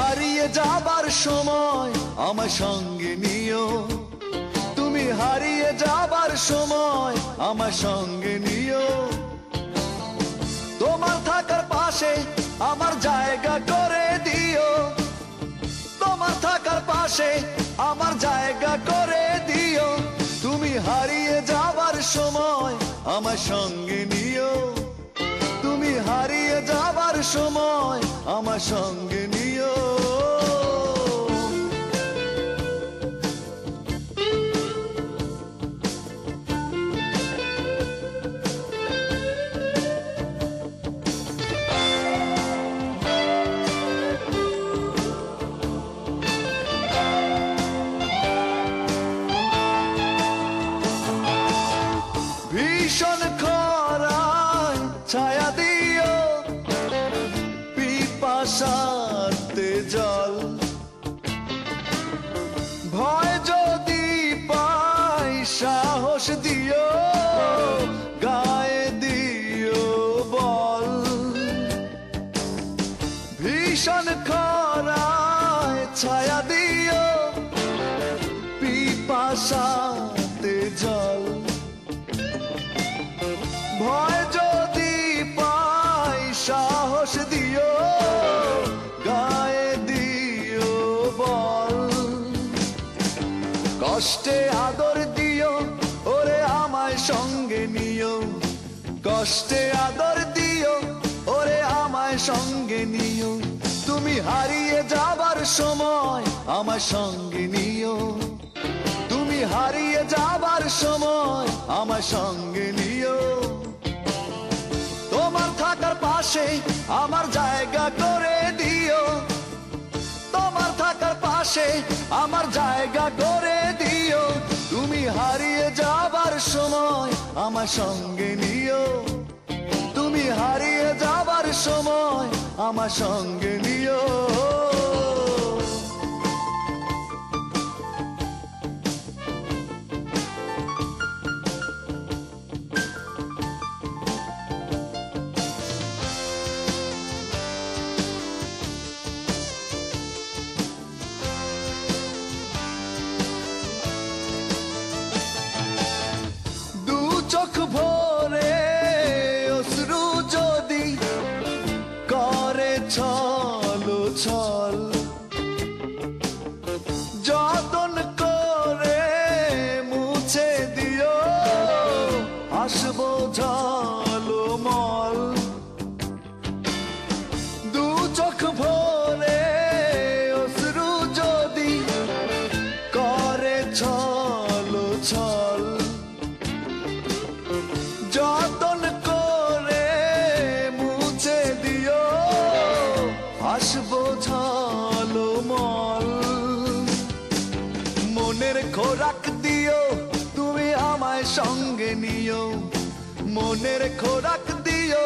হারিয়ে যাবার সময় আমার সঙ্গে নিও, তুমি হারিয়ে যাবার সময় আমার সঙ্গে নিও। তোমার থাকার পাশে আমার জায়গা করে দিও, তোমার থাকার পাশে আমার জায়গা করে দিও। তুমি হারিয়ে যাবার সময় আমার সঙ্গে নিও, তুমি হারিয়ে যাবার সময় আমার সঙ্গে নিও। ভীষণ খরায় ছায়া দিও, পিপাসাতে জল। ভয় যদি পাই সাহস দিও, গায়ে দিও বল। ভীষণ খরায় ছায়া দিও, পিপাসাতে জল। ভয় যদি পাই সাহস দিও, গায়ে দিও বল। কষ্টে আদর দিও, ওরে আমায় সঙ্গে নিও। কষ্টে আদর দিও, ওরে আমায় সঙ্গে নিও। তুমি হারিয়ে যাবার সময় আমার সঙ্গে নিও, তুমি হারিয়ে যাবার সময় আমার সঙ্গে নিও। তোমার থাকার পাশে আমার জায়গা করে দিও, তোমার থাকার পাশে আমার জায়গা করে দিও। তুমি হারিয়ে যাবার সময় আমার সঙ্গে নিও, তুমি হারিয়ে যাবার সময় আমার সঙ্গে নিও। চোখ ভরে অশ্রু যদি করে ছল ছল, যতন করে মুছে দিও আসবো ঝলমল। দু চোখ ভরে অশ্রু যদি করে ছল ছল, যতন করে মুছে দিও আসবো ঝলমল। মনের খোরাক দিও, তুমি আমায় সঙ্গে নিও। মনের খোরাক দিও,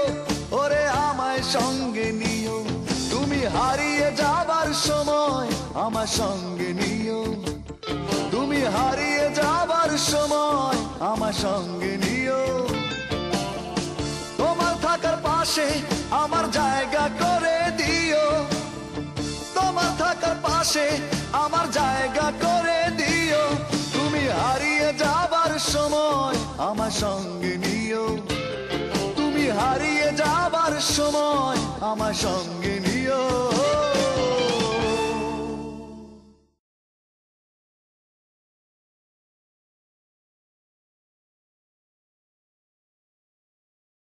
ওরে আমায় সঙ্গে নিও। তুমি হারিয়ে যাবার সময় আমার সঙ্গে নিও, তুমি হারিয়ে যাবার সময় আমার সঙ্গে নিও। তোমার থাকার পাশে আমার জায়গা করে দিও, তোমার থাকার পাশে আমার জায়গা করে দিও। তুমি হারিয়ে যাবার সময় আমার সঙ্গে নিও, তুমি হারিয়ে যাবার সময় আমার সঙ্গে নিও।